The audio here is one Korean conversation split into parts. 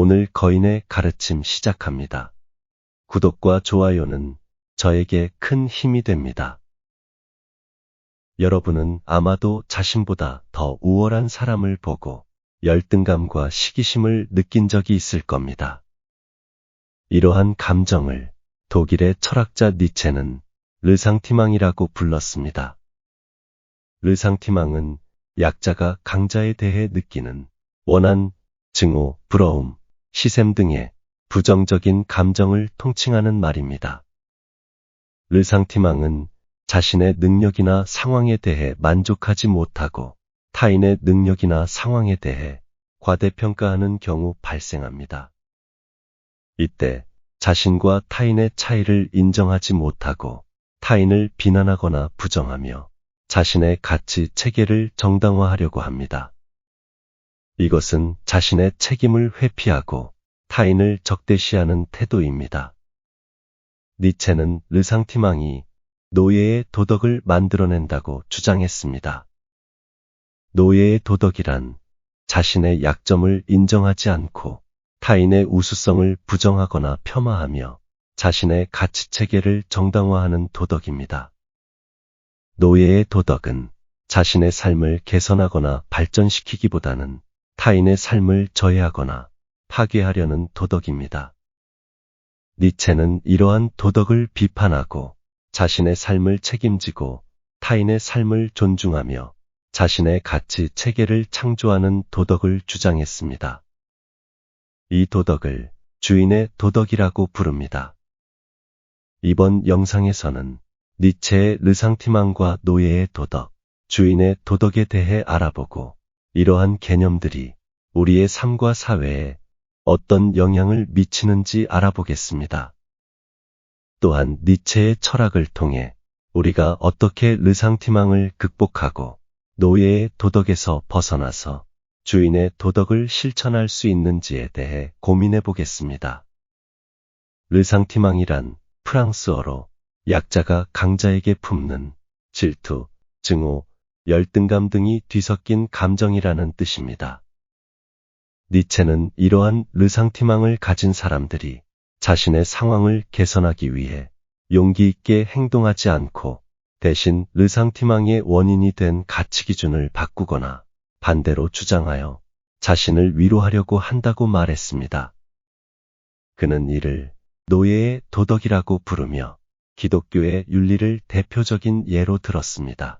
오늘 거인의 가르침 시작합니다. 구독과 좋아요는 저에게 큰 힘이 됩니다. 여러분은 아마도 자신보다 더 우월한 사람을 보고 열등감과 시기심을 느낀 적이 있을 겁니다. 이러한 감정을 독일의 철학자 니체는 르상티망이라고 불렀습니다. 르상티망은 약자가 강자에 대해 느끼는 원한, 증오, 부러움, 시샘 등의 부정적인 감정을 통칭하는 말입니다. 르상티망은 자신의 능력이나 상황에 대해 만족하지 못하고 타인의 능력이나 상황에 대해 과대평가하는 경우 발생합니다. 이때 자신과 타인의 차이를 인정하지 못하고 타인을 비난하거나 부정하며 자신의 가치 체계를 정당화하려고 합니다. 이것은 자신의 책임을 회피하고 타인을 적대시하는 태도입니다. 니체는 르상티망이 노예의 도덕을 만들어낸다고 주장했습니다. 노예의 도덕이란 자신의 약점을 인정하지 않고 타인의 우수성을 부정하거나 폄하하며 자신의 가치체계를 정당화하는 도덕입니다. 노예의 도덕은 자신의 삶을 개선하거나 발전시키기보다는 타인의 삶을 저해하거나 파괴하려는 도덕입니다. 니체는 이러한 도덕을 비판하고 자신의 삶을 책임지고 타인의 삶을 존중하며 자신의 가치 체계를 창조하는 도덕을 주장했습니다. 이 도덕을 주인의 도덕이라고 부릅니다. 이번 영상에서는 니체의 르상티망과 노예의 도덕, 주인의 도덕에 대해 알아보고 이러한 개념들이 우리의 삶과 사회에 어떤 영향을 미치는지 알아보겠습니다. 또한 니체의 철학을 통해 우리가 어떻게 르상티망을 극복하고 노예의 도덕에서 벗어나서 주인의 도덕을 실천할 수 있는지에 대해 고민해 보겠습니다. 르상티망이란 프랑스어로 약자가 강자에게 품는 질투, 증오, 열등감 등이 뒤섞인 감정이라는 뜻입니다. 니체는 이러한 르상티망을 가진 사람들이 자신의 상황을 개선하기 위해 용기 있게 행동하지 않고 대신 르상티망의 원인이 된 가치기준을 바꾸거나 반대로 주장하여 자신을 위로하려고 한다고 말했습니다. 그는 이를 노예의 도덕이라고 부르며 기독교의 윤리를 대표적인 예로 들었습니다.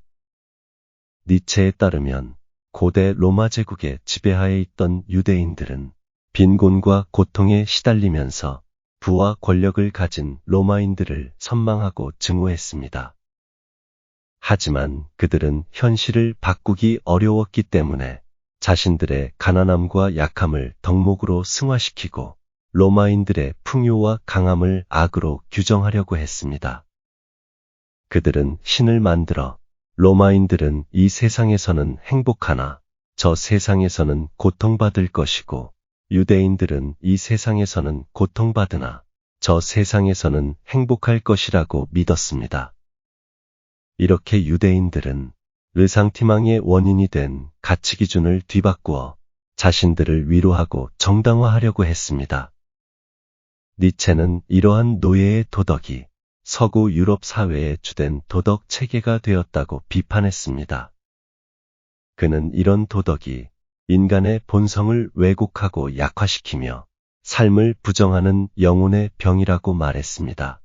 니체에 따르면 고대 로마 제국의 지배하에 있던 유대인들은 빈곤과 고통에 시달리면서 부와 권력을 가진 로마인들을 선망하고 증오했습니다. 하지만 그들은 현실을 바꾸기 어려웠기 때문에 자신들의 가난함과 약함을 덕목으로 승화시키고 로마인들의 풍요와 강함을 악으로 규정하려고 했습니다. 그들은 신을 만들어 로마인들은 이 세상에서는 행복하나 저 세상에서는 고통받을 것이고 유대인들은 이 세상에서는 고통받으나 저 세상에서는 행복할 것이라고 믿었습니다. 이렇게 유대인들은 르상티망의 원인이 된 가치기준을 뒤바꾸어 자신들을 위로하고 정당화하려고 했습니다. 니체는 이러한 노예의 도덕이 서구 유럽 사회의 주된 도덕 체계가 되었다고 비판했습니다. 그는 이런 도덕이 인간의 본성을 왜곡하고 약화시키며 삶을 부정하는 영혼의 병이라고 말했습니다.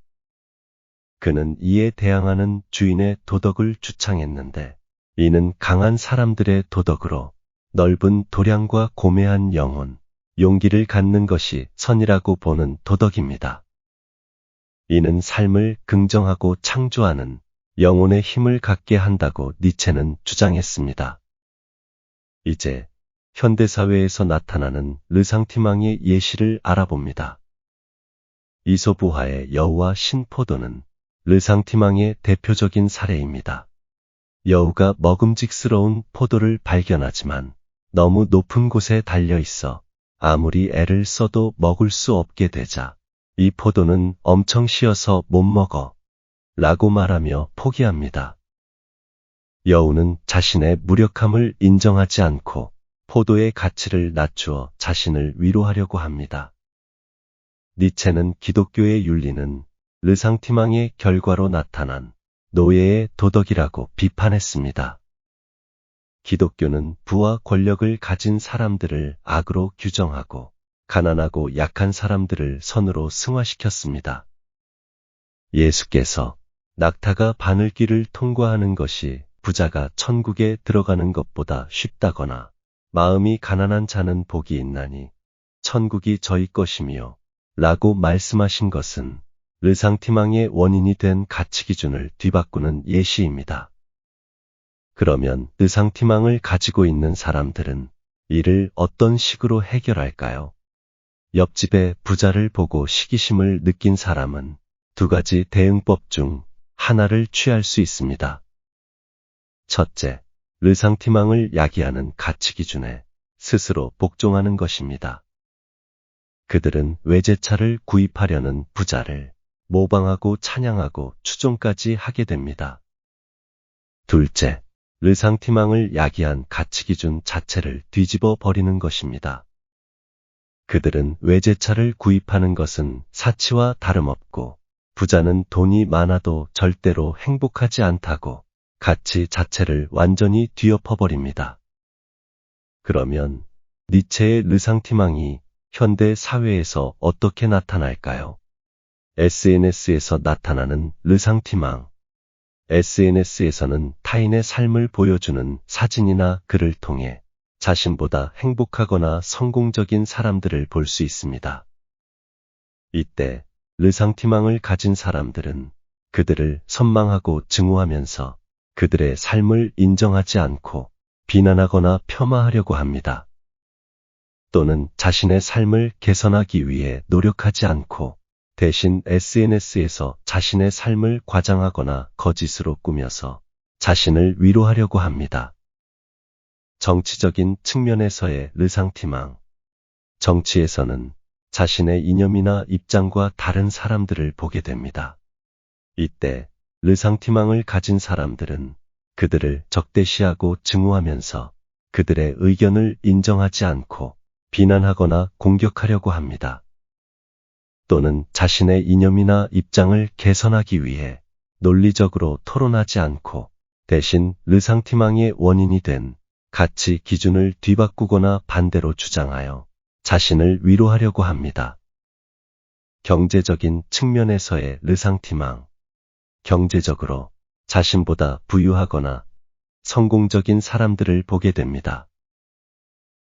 그는 이에 대항하는 주인의 도덕을 주창했는데 이는 강한 사람들의 도덕으로 넓은 도량과 고매한 영혼, 용기를 갖는 것이 선이라고 보는 도덕입니다. 이는 삶을 긍정하고 창조하는 영혼의 힘을 갖게 한다고 니체는 주장했습니다. 이제 현대사회에서 나타나는 르상티망의 예시를 알아봅니다. 이솝우화의 여우와 신포도는 르상티망의 대표적인 사례입니다. 여우가 먹음직스러운 포도를 발견하지만 너무 높은 곳에 달려 있어 아무리 애를 써도 먹을 수 없게 되자 이 포도는 엄청 시어서 못 먹어 라고 말하며 포기합니다. 여우는 자신의 무력함을 인정하지 않고 포도의 가치를 낮추어 자신을 위로하려고 합니다. 니체는 기독교의 윤리는 르상티망의 결과로 나타난 노예의 도덕이라고 비판했습니다. 기독교는 부와 권력을 가진 사람들을 악으로 규정하고 가난하고 약한 사람들을 선으로 승화시켰습니다. 예수께서 낙타가 바늘길을 통과하는 것이 부자가 천국에 들어가는 것보다 쉽다거나 마음이 가난한 자는 복이 있나니 천국이 저희 것이며 라고 말씀하신 것은 르상티망의 원인이 된 가치기준을 뒤바꾸는 예시입니다. 그러면 르상티망을 가지고 있는 사람들은 이를 어떤 식으로 해결할까요? 옆집의 부자를 보고 시기심을 느낀 사람은 두 가지 대응법 중 하나를 취할 수 있습니다. 첫째, 르상티망을 야기하는 가치기준에 스스로 복종하는 것입니다. 그들은 외제차를 구입하려는 부자를 모방하고 찬양하고 추종까지 하게 됩니다. 둘째, 르상티망을 야기한 가치기준 자체를 뒤집어 버리는 것입니다. 그들은 외제차를 구입하는 것은 사치와 다름없고 부자는 돈이 많아도 절대로 행복하지 않다고 가치 자체를 완전히 뒤엎어버립니다. 그러면 니체의 르상티망이 현대 사회에서 어떻게 나타날까요? SNS에서 나타나는 르상티망. SNS에서는 타인의 삶을 보여주는 사진이나 글을 통해 자신보다 행복하거나 성공적인 사람들을 볼 수 있습니다. 이때 르상티망을 가진 사람들은 그들을 선망하고 증오하면서 그들의 삶을 인정하지 않고 비난하거나 폄하하려고 합니다. 또는 자신의 삶을 개선하기 위해 노력하지 않고 대신 SNS에서 자신의 삶을 과장하거나 거짓으로 꾸며서 자신을 위로하려고 합니다. 정치적인 측면에서의 르상티망. 정치에서는 자신의 이념이나 입장과 다른 사람들을 보게 됩니다. 이때 르상티망을 가진 사람들은 그들을 적대시하고 증오하면서 그들의 의견을 인정하지 않고 비난하거나 공격하려고 합니다. 또는 자신의 이념이나 입장을 개선하기 위해 논리적으로 토론하지 않고 대신 르상티망의 원인이 된 가치 기준을 뒤바꾸거나 반대로 주장하여 자신을 위로하려고 합니다. 경제적인 측면에서의 르상티망. 경제적으로 자신보다 부유하거나 성공적인 사람들을 보게 됩니다.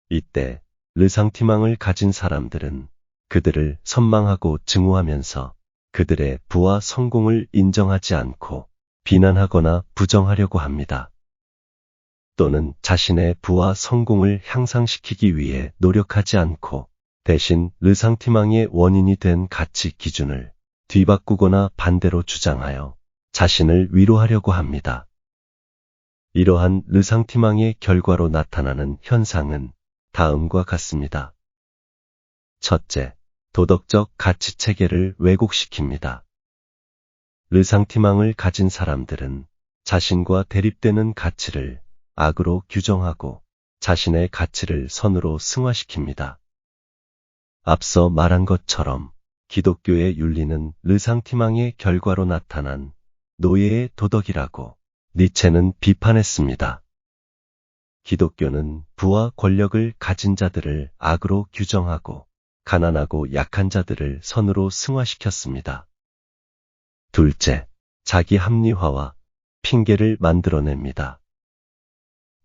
이때 르상티망을 가진 사람들은 그들을 선망하고 증오하면서 그들의 부와 성공을 인정하지 않고 비난하거나 부정하려고 합니다. 또는 자신의 부와 성공을 향상시키기 위해 노력하지 않고 대신 르상티망의 원인이 된 가치 기준을 뒤바꾸거나 반대로 주장하여 자신을 위로하려고 합니다. 이러한 르상티망의 결과로 나타나는 현상은 다음과 같습니다. 첫째, 도덕적 가치 체계를 왜곡시킵니다. 르상티망을 가진 사람들은 자신과 대립되는 가치를 악으로 규정하고 자신의 가치를 선으로 승화시킵니다. 앞서 말한 것처럼 기독교의 윤리는 르상티망의 결과로 나타난 노예의 도덕이라고 니체는 비판했습니다. 기독교는 부와 권력을 가진 자들을 악으로 규정하고 가난하고 약한 자들을 선으로 승화시켰습니다. 둘째, 자기 합리화와 핑계를 만들어냅니다.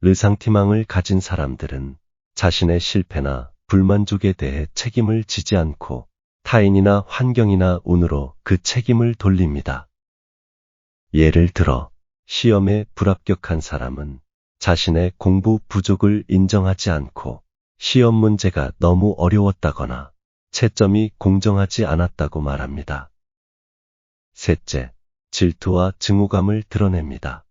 르상티망을 가진 사람들은 자신의 실패나 불만족에 대해 책임을 지지 않고 타인이나 환경이나 운으로 그 책임을 돌립니다. 예를 들어 시험에 불합격한 사람은 자신의 공부 부족을 인정하지 않고 시험 문제가 너무 어려웠다거나 채점이 공정하지 않았다고 말합니다. 셋째, 질투와 증오감을 드러냅니다.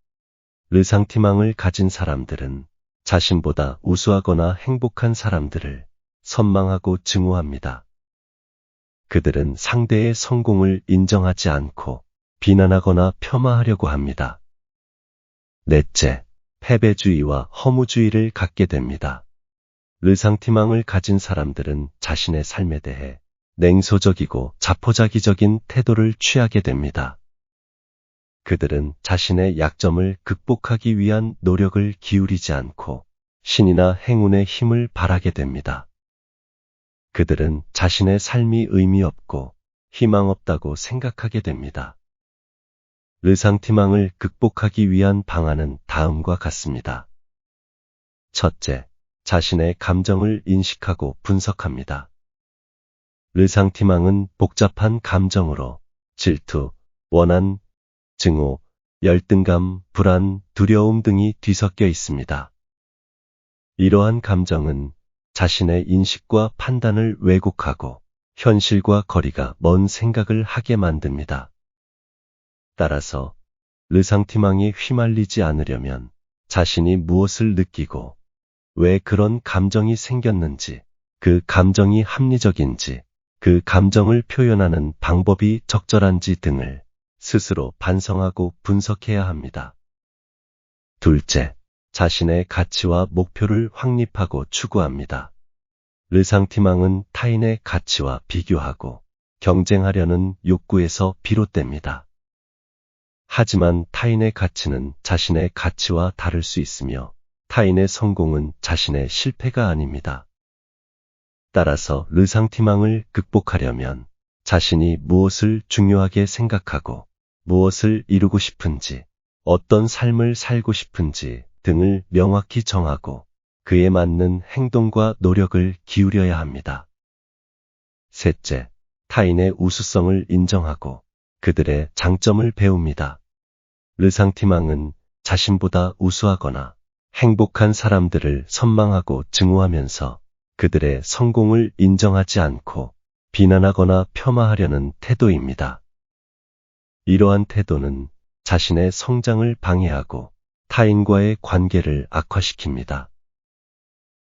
르상티망을 가진 사람들은 자신보다 우수하거나 행복한 사람들을 선망하고 증오합니다. 그들은 상대의 성공을 인정하지 않고 비난하거나 폄하하려고 합니다. 넷째, 패배주의와 허무주의를 갖게 됩니다. 르상티망을 가진 사람들은 자신의 삶에 대해 냉소적이고 자포자기적인 태도를 취하게 됩니다. 그들은 자신의 약점을 극복하기 위한 노력을 기울이지 않고 신이나 행운의 힘을 바라게 됩니다. 그들은 자신의 삶이 의미 없고 희망 없다고 생각하게 됩니다. 르상티망을 극복하기 위한 방안은 다음과 같습니다. 첫째, 자신의 감정을 인식하고 분석합니다. 르상티망은 복잡한 감정으로 질투, 원한, 증오, 열등감, 불안, 두려움 등이 뒤섞여 있습니다. 이러한 감정은 자신의 인식과 판단을 왜곡하고 현실과 거리가 먼 생각을 하게 만듭니다. 따라서 르상티망에 휘말리지 않으려면 자신이 무엇을 느끼고 왜 그런 감정이 생겼는지, 그 감정이 합리적인지, 그 감정을 표현하는 방법이 적절한지 등을 스스로 반성하고 분석해야 합니다. 둘째, 자신의 가치와 목표를 확립하고 추구합니다. 르상티망은 타인의 가치와 비교하고 경쟁하려는 욕구에서 비롯됩니다. 하지만 타인의 가치는 자신의 가치와 다를 수 있으며 타인의 성공은 자신의 실패가 아닙니다. 따라서 르상티망을 극복하려면 자신이 무엇을 중요하게 생각하고 무엇을 이루고 싶은지, 어떤 삶을 살고 싶은지 등을 명확히 정하고 그에 맞는 행동과 노력을 기울여야 합니다. 셋째, 타인의 우수성을 인정하고 그들의 장점을 배웁니다. 르상티망은 자신보다 우수하거나 행복한 사람들을 선망하고 증오하면서 그들의 성공을 인정하지 않고 비난하거나 폄하하려는 태도입니다. 이러한 태도는 자신의 성장을 방해하고 타인과의 관계를 악화시킵니다.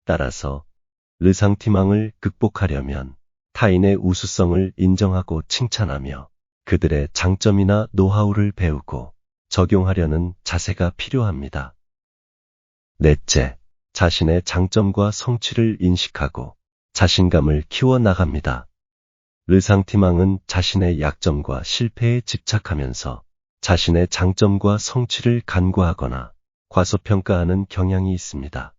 따라서 르상티망을 극복하려면 타인의 우수성을 인정하고 칭찬하며 그들의 장점이나 노하우를 배우고 적용하려는 자세가 필요합니다. 넷째, 자신의 장점과 성취를 인식하고 자신감을 키워나갑니다. 르상티망은 자신의 약점과 실패에 집착하면서 자신의 장점과 성취를 간과하거나 과소평가하는 경향이 있습니다.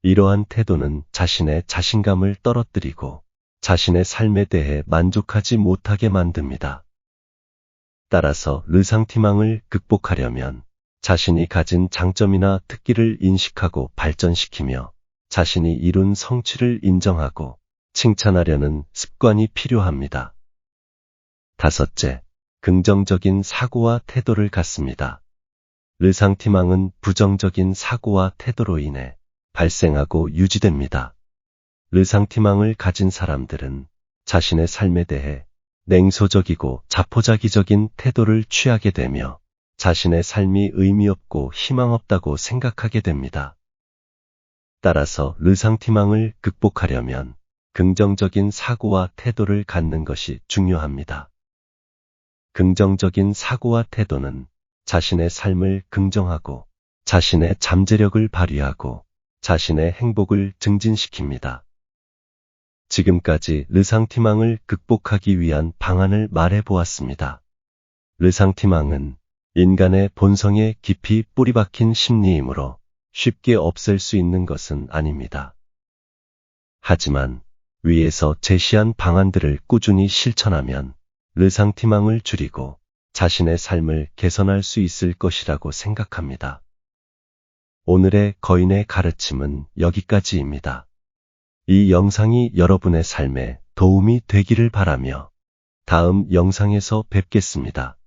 이러한 태도는 자신의 자신감을 떨어뜨리고 자신의 삶에 대해 만족하지 못하게 만듭니다. 따라서 르상티망을 극복하려면 자신이 가진 장점이나 특기를 인식하고 발전시키며 자신이 이룬 성취를 인정하고 칭찬하려는 습관이 필요합니다. 다섯째, 긍정적인 사고와 태도를 갖습니다. 르상티망은 부정적인 사고와 태도로 인해 발생하고 유지됩니다. 르상티망을 가진 사람들은 자신의 삶에 대해 냉소적이고 자포자기적인 태도를 취하게 되며 자신의 삶이 의미 없고 희망 없다고 생각하게 됩니다. 따라서 르상티망을 극복하려면 긍정적인 사고와 태도를 갖는 것이 중요합니다. 긍정적인 사고와 태도는 자신의 삶을 긍정하고 자신의 잠재력을 발휘하고 자신의 행복을 증진시킵니다. 지금까지 르상티망을 극복하기 위한 방안을 말해보았습니다. 르상티망은 인간의 본성에 깊이 뿌리박힌 심리이므로 쉽게 없앨 수 있는 것은 아닙니다. 하지만 위에서 제시한 방안들을 꾸준히 실천하면 르상티망을 줄이고 자신의 삶을 개선할 수 있을 것이라고 생각합니다. 오늘의 거인의 가르침은 여기까지입니다. 이 영상이 여러분의 삶에 도움이 되기를 바라며 다음 영상에서 뵙겠습니다.